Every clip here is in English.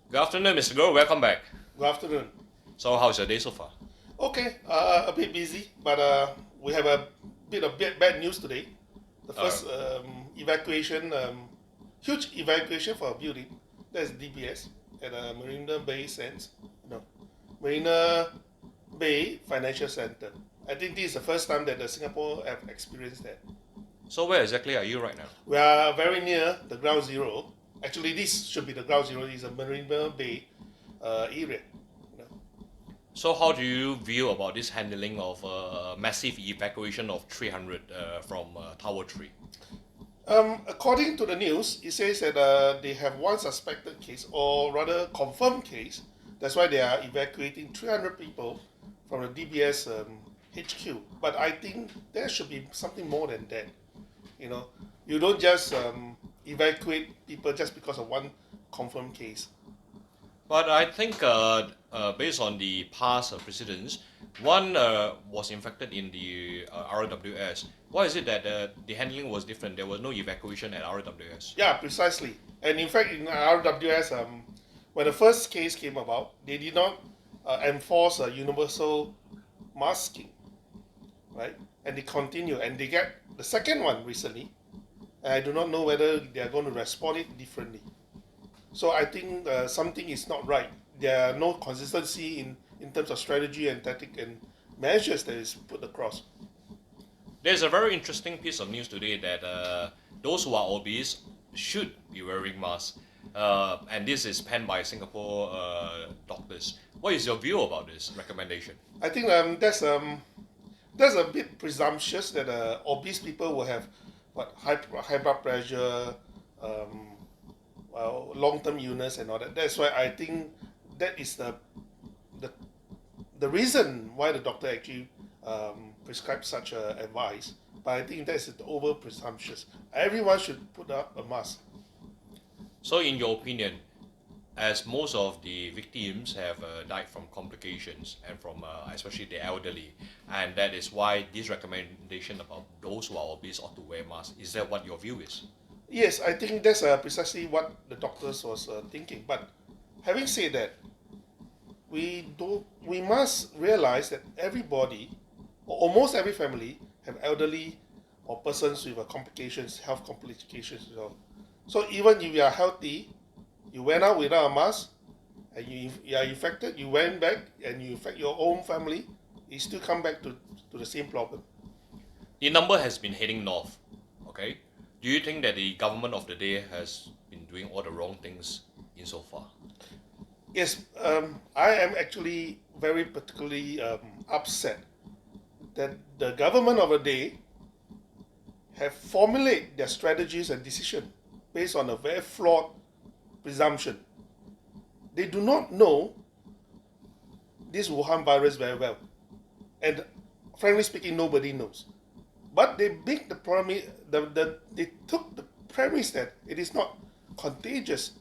Good afternoon, Mr. Goh. Welcome back. Good afternoon. So, how's your day so far? Okay, a bit busy, but we have a bit of bad news today. The Uh, first evacuation, huge evacuation for a building, that's DBS at Marina Bay Sands, no, Marina Bay Financial Center. I think this is the first time that Singapore have experienced that. so, where exactly are you right now? We are very near the ground zero. Actually, this should be the ground zero. This is a Marina Bay area. You know. So, how do you view about this handling of a massive evacuation of 300 from Tower 3? According to the news, it says that they have one suspected case, or rather confirmed case. That's why they are evacuating 300 people from the DBS HQ. But I think there should be something more than that. You know, you don't just evacuate people just because of one confirmed case. But I think, based on the past precedents, one was infected in the RWS. Why is it that the handling was different? There was no evacuation at RWS. Yeah, precisely. And in fact, in RWS, when the first case came about, they did not enforce a universal masking, right? And they continue, and they get the second one recently. And I do not know whether they are going to respond it differently. So I think something is not right. There are no consistency in terms of strategy and tactic and measures that is put across. There's a very interesting piece of news today that those who are obese should be wearing masks. And this is penned by Singapore doctors. What is your view about this recommendation? I think that's a bit presumptuous that obese people will have what high blood pressure, um, well, long-term illness and all that. That's why I think that is the the reason why the doctor actually prescribed such advice. But I think that's over presumptuous. Everyone should put up a mask. So, in your opinion, as most of the victims have died from complications and from especially the elderly, and that is why this recommendation about those who are obese ought to wear masks. Is that what your view is? Yes, I think that's precisely what the doctors was thinking. But having said that, we must realize that everybody, or almost every family, have elderly or persons with complications, health complications. So even if you are healthy, you went out without a mask, and you are infected, you went back and you infect your own family, you still come back to the same problem. The number has been heading north. Okay, do you think that the government of the day has been doing all the wrong things insofar? Yes, I am actually very particularly upset that the government of the day have formulated their strategies and decision based on a very flawed presumption. They do not know this Wuhan virus very well, and frankly speaking, nobody knows. But they make the premise, they took the premise that it is not contagious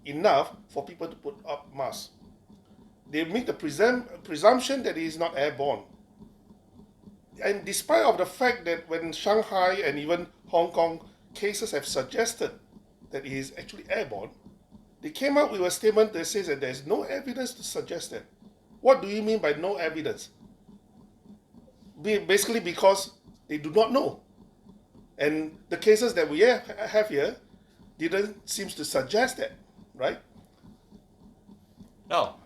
enough for people to put up masks. They make the presumption that it is not airborne. And despite of the fact that when Shanghai and even Hong Kong cases have suggested that it is actually airborne, they came out with a statement that says that there is no evidence to suggest that. What do you mean by no evidence? Basically because they do not know. And the cases that we have here didn't seem to suggest that, right? Now,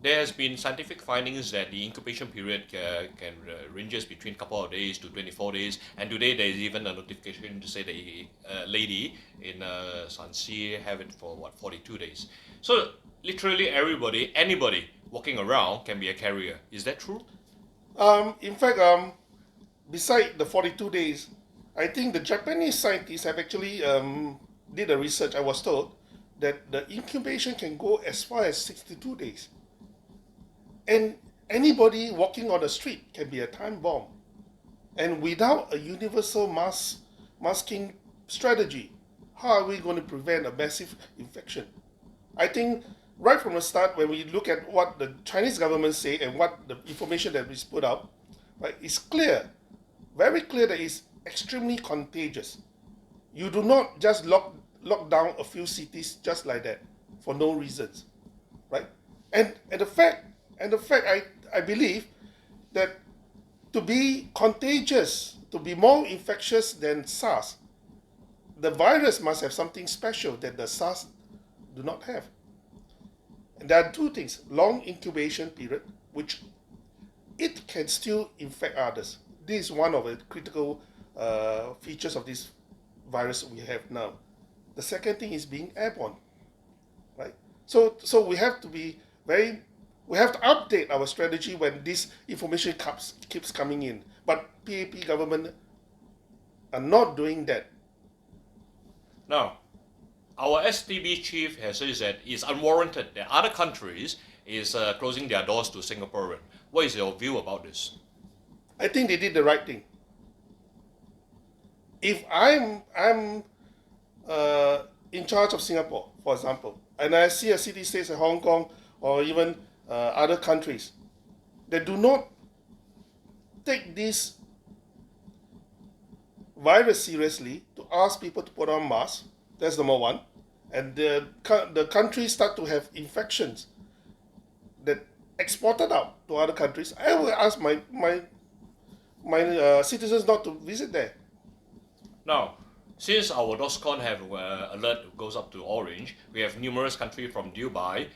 there has been scientific findings that the incubation period can ranges between a couple of days to 24 days, and today there is even a notification to say that a lady in Shanxi have it for what 42 days. So literally everybody, anybody walking around can be a carrier. Is that true? In fact, beside the 42 days, I think the Japanese scientists have actually did a research. I was told that the incubation can go as far as 62 days. And anybody walking on the street can be a time bomb. And without a universal masking strategy, how are we going to prevent a massive infection? I think right from the start, when we look at what the Chinese government say and what the information that is put out, right, it's clear, very clear that it's extremely contagious. You do not just lock down a few cities just like that. for no reasons, right? And the fact I believe that to be contagious, to be more infectious than SARS, the virus must have something special that the SARS do not have. And there are two things: long incubation period, which it can still infect others. This is one of the critical features of this virus we have now. The second thing is being airborne, right? So we have to be we have to update our strategy when this information keeps coming in. But PAP government are not doing that. Now, our STB chief has said that it's unwarranted that other countries is closing their doors to Singaporean. What is your view about this? I think they did the right thing. If I'm in charge of Singapore, for example, and I see a city-states like Hong Kong or even other countries that do not take this virus seriously to ask people to put on masks, that's number one, and the countries start to have infections that exported out to other countries, I will ask my citizens not to visit there. Now, since our DOSCON have alert goes up to orange, we have numerous countries from Dubai,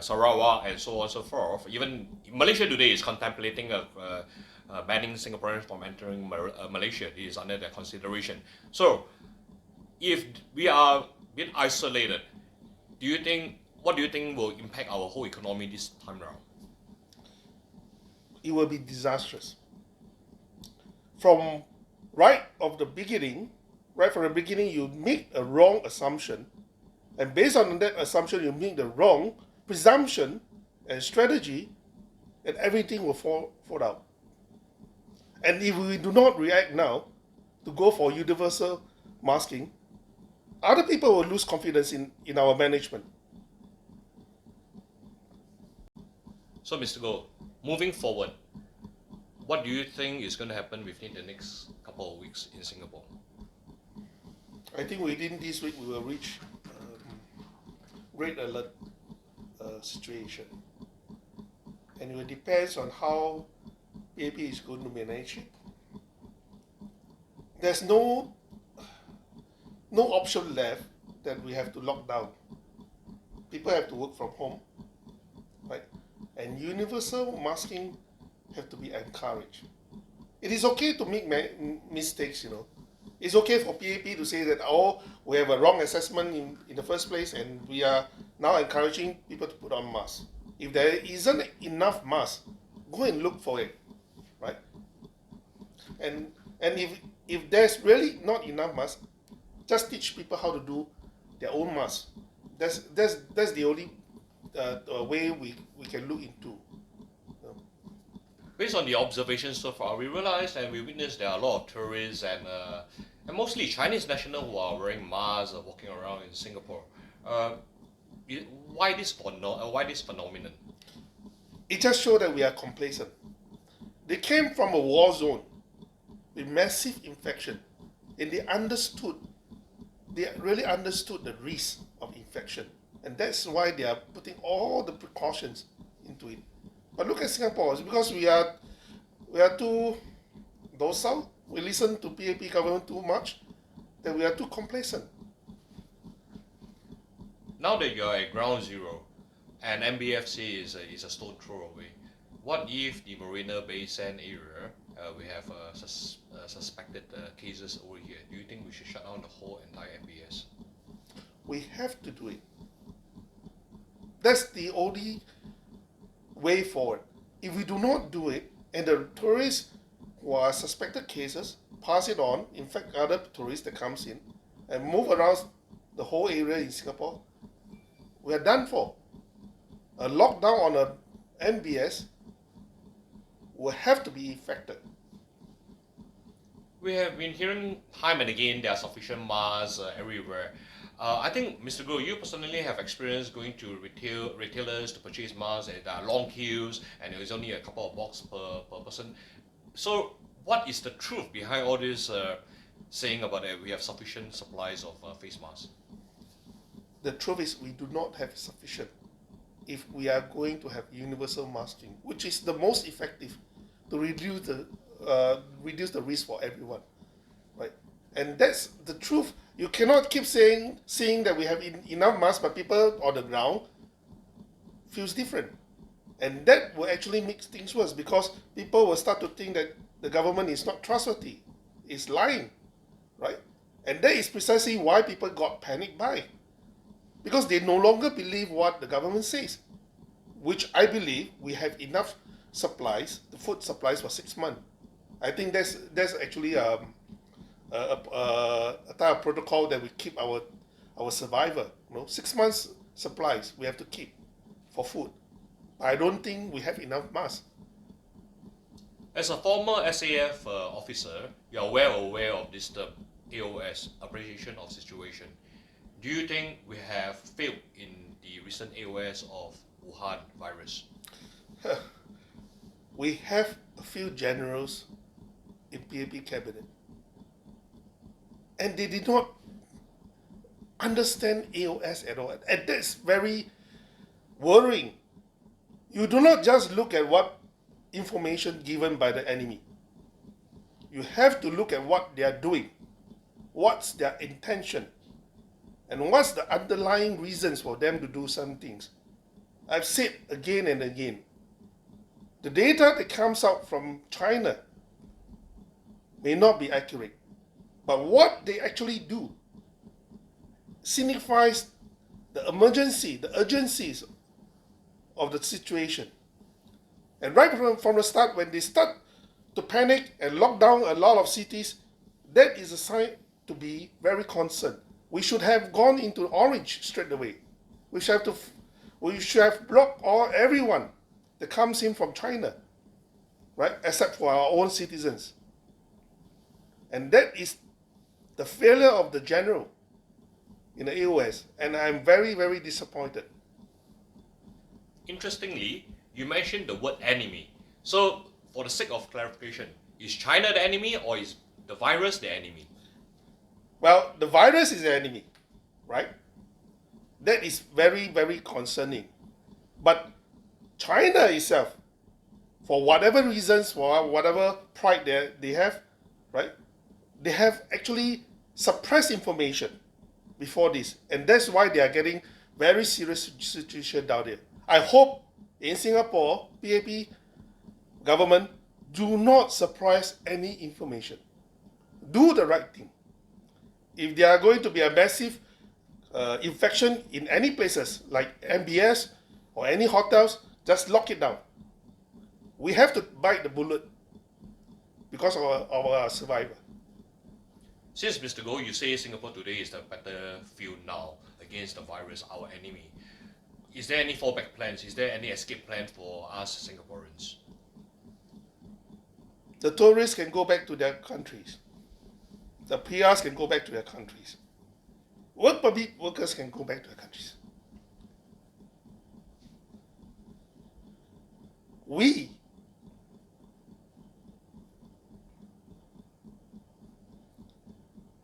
Sarawak, and so on and so forth. Even Malaysia today is contemplating banning Singaporeans from entering Malaysia. It is under their consideration. So, if we are being isolated, what do you think will impact our whole economy this time around? It will be disastrous. From right from the beginning, you make a wrong assumption, and based on that assumption, you make the wrong presumption and strategy, and everything will fall out. And if we do not react now to go for universal masking, other people will lose confidence in our management. So, Mr. Goh, moving forward, what do you think is going to happen within the next couple of weeks in Singapore? I think within this week we will reach red alert situation, and it will depends on how PAP is going to manage it. There's no option left that we have to lock down. People have to work from home, right? And universal masking have to be encouraged. It is okay to make mistakes, you know. It's okay for PAP to say that, oh, we have a wrong assessment in the first place, and we are now encouraging people to put on masks. If there isn't enough masks, go and look for it, right? And if there's really not enough masks, just teach people how to do their own masks. That's the only way we can look into. Based on the observations so far, we realized and we witnessed there are a lot of tourists and mostly Chinese nationals who are wearing masks walking around in Singapore. Why this phenomenon? It just shows that we are complacent. They came from a war zone with massive infection, and they really understood the risk of infection, and that's why they are putting all the precautions into it. But look at Singapore. It's because we are too docile. We listen to PAP government too much, that we are too complacent. Now that you are at ground zero, and MBFC is a stone throw away, what if the Marina Bay Sand area we have suspected cases over here? Do you think we should shut down the whole entire MBS? We have to do it. That's the only way forward. If we do not do it, and the tourists who are suspected cases pass it on, infect other tourists that comes in, and move around the whole area in Singapore, we are done for. A lockdown on a MBS will have to be effected. We have been hearing time and again there are sufficient masks everywhere. I think, Mr. Goh, you personally have experience going to retailers to purchase masks, and there are long queues, and there is only a couple of boxes per person. So, what is the truth behind all this saying about that we have sufficient supplies of face masks? the truth is we do not have sufficient if we are going to have universal masking, which is the most effective to reduce the risk for everyone, right? And that's the truth. You cannot keep saying that we have enough masks, but people on the ground feels different, and that will actually make things worse because people will start to think that the government is not trustworthy, is lying, right? And that is precisely why people got panicked by, because they no longer believe what the government says, which I believe we have enough supplies, the food supplies for 6 months. I think that's actually a type of protocol that we keep our survivor. 6 months supplies we have to keep for food. I don't think we have enough masks. As a former SAF officer, you are well aware of this term, AOS, appreciation of situation. Do you think we have failed in the recent AOS of Wuhan virus? We have a few generals in PAP cabinet, and they did not understand AOS at all, and that's very worrying. You do not just look at what information given by the enemy. You have to look at what they are doing, what's their intention, and what's the underlying reasons for them to do some things. I've said again and again, the data that comes out from China may not be accurate, but what they actually do signifies the emergency, the urgencies of the situation. And right from the start, when they start to panic and lock down a lot of cities, that is a sign to be very concerned. We should have gone into orange straight away. We should have blocked everyone that comes in from China, right? Except for our own citizens. And that is the failure of the general in the AOS, and I'm very, very disappointed. Interestingly, you mentioned the word enemy. So, for the sake of clarification, is China the enemy or is the virus the enemy? Well, the virus is the enemy, right? That is very, very concerning. But China itself, for whatever reasons, for whatever pride they have, right? They have actually suppressed information before this. And that's why they are getting very serious situation down there. I hope in Singapore, PAP government do not suppress any information. Do the right thing. If there are going to be a massive infection in any places like MBS or any hotels, just lock it down. We have to bite the bullet because of our survival. Since Mr. Goh, you say Singapore today is the battlefield now against the virus, our enemy. Is there any fallback plans? Is there any escape plan for us Singaporeans? The tourists can go back to their countries. The PRs can go back to their countries. Work permit workers can go back to their countries. We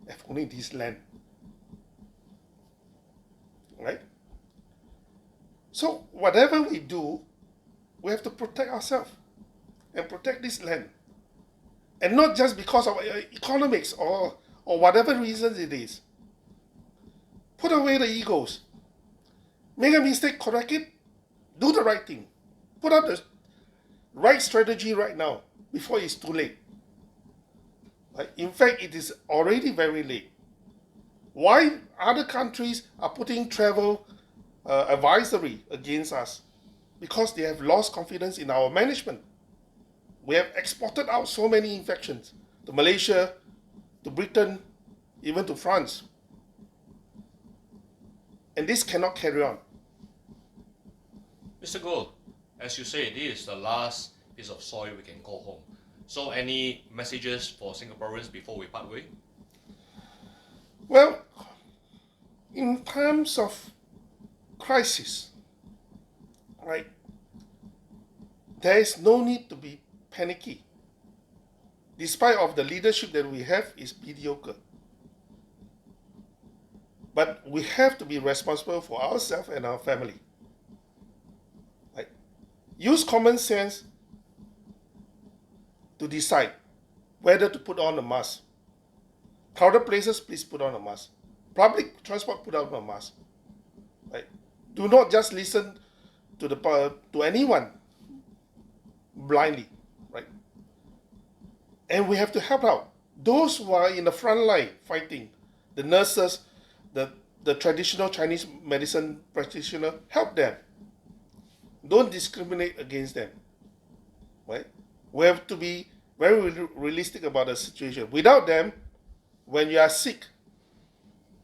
have only this land, right? So whatever we do, we have to protect ourselves and protect this land. And not just because of economics or whatever reasons it is. Put away the egos. Make a mistake, correct it. Do the right thing. Put up the right strategy right now before it's too late. Right? In fact, it is already very late. Why other countries are putting travel advisory against us? Because they have lost confidence in our management. We have exported out so many infections to Malaysia, to Britain, even to France. And this cannot carry on. Mr. Goh, as you say, this is the last piece of soil we can call home. So any messages for Singaporeans before we part way? Well, in times of crisis, right, there is no need to be panicky. Despite of the leadership that we have is mediocre. But we have to be responsible for ourselves and our family. Right? Use common sense to decide whether to put on a mask. Crowded places, please put on a mask. Public transport, put on a mask. Right? Do not just listen to anyone blindly. Right? And we have to help out those who are in the front line fighting, the nurses, the traditional Chinese medicine practitioner. Help them. Don't discriminate against them. Right? We have to be very realistic about the situation. Without them, when you are sick,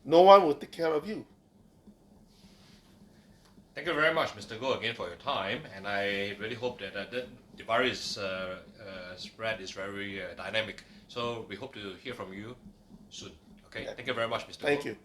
no one will take care of you. Thank you very much, Mr. Goh, again for your time, and I really hope that the virus spread is very dynamic. So we hope to hear from you soon. Okay, Yeah. thank you very much, Mr. Thank Goh. you.